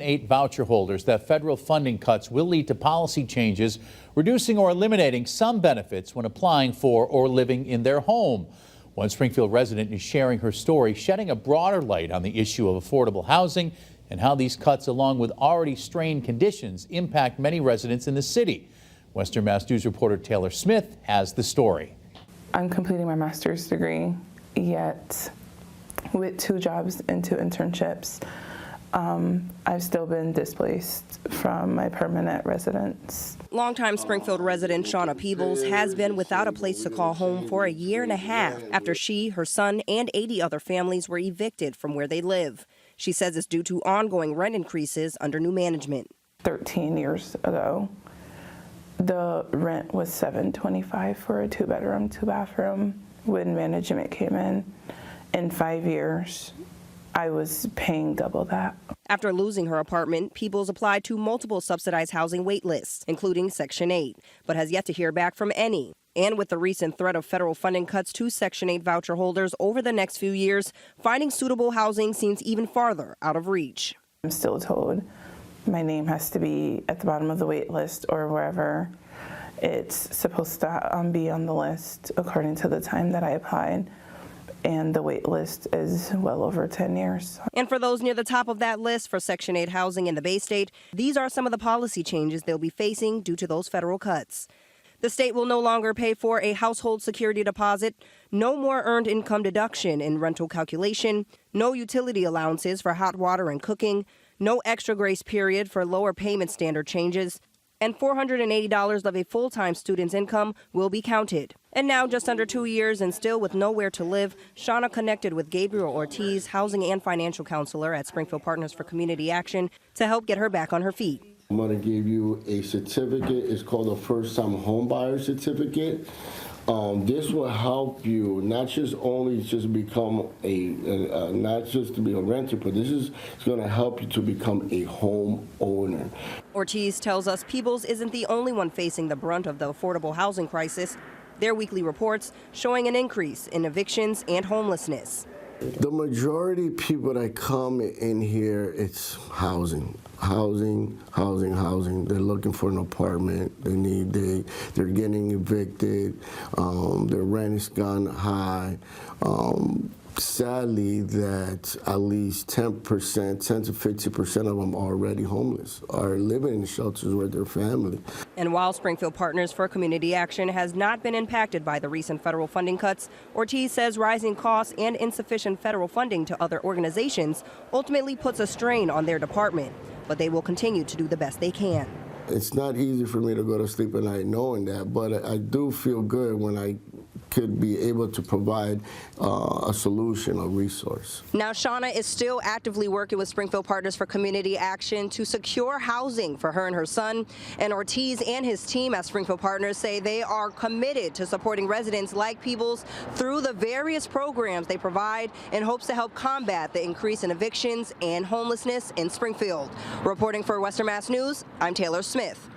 8 voucher holders that federal funding cuts will lead to policy changes, reducing or eliminating some benefits when applying for or living in their home. One Springfield resident is sharing her story, shedding a broader light on the issue of affordable housing and how these cuts, along with already strained conditions, impact many residents in the city. Western Mass News reporter Taylor Smith has the story. I'm completing my master's degree, yet with 2 jobs and 2 internships, I've still been displaced from my permanent residence. Longtime Springfield resident Shauna Peebles has been without a place to call home for a year and a half after she, her son, and 80 other families were evicted from where they live. She says it's due to ongoing rent increases under new management. 13 years ago, the rent was $725 for a 2-bedroom, 2-bathroom. When management came in 5 years, I was paying double that. After losing her apartment, Peebles applied to multiple subsidized housing wait lists, including Section 8, but has yet to hear back from any. And with the recent threat of federal funding cuts to Section 8 voucher holders over the next few years, finding suitable housing seems even farther out of reach. I'm still told my name has to be at the bottom of the wait list or wherever it's supposed to be on the list according to the time that I applied. And the wait list is well over 10 years. And for those near the top of that list for Section 8 housing in the Bay State, these are some of the policy changes they'll be facing due to those federal cuts. The state will no longer pay for a household security deposit, no more earned income deduction in rental calculation, no utility allowances for hot water and cooking, no extra grace period for lower payment standard changes, and $480 of a full-time student's income will be counted. And now, just under 2 years and still with nowhere to live, Shauna connected with Gabriel Ortiz, housing and financial counselor at Springfield Partners for Community Action, to help get her back on her feet. I'm going to give you a certificate. It's called a first-time home buyer certificate. This will help you not just become not just to be a renter, but it's going to help you to become a home owner. Ortiz tells us Peebles isn't the only one facing the brunt of the affordable housing crisis. Their weekly reports showing an increase in evictions and homelessness. The majority of people that come in here, it's housing. They're looking for an apartment. They're getting evicted. Their rent has gone high. Sadly, that at least 10 to 50% of them are already homeless, are living in shelters with their family. And while Springfield Partners for Community Action has not been impacted by the recent federal funding cuts, Ortiz says rising costs and insufficient federal funding to other organizations ultimately puts a strain on their department. But they will continue to do the best they can. It's not easy for me to go to sleep at night knowing that, but I do feel good when I could be able to provide a solution, a resource. Now, Shauna is still actively working with Springfield Partners for Community Action to secure housing for her and her son. And Ortiz and his team at Springfield Partners say they are committed to supporting residents like Peebles through the various programs they provide in hopes to help combat the increase in evictions and homelessness in Springfield. Reporting for Western Mass News, I'm Taylor Smith.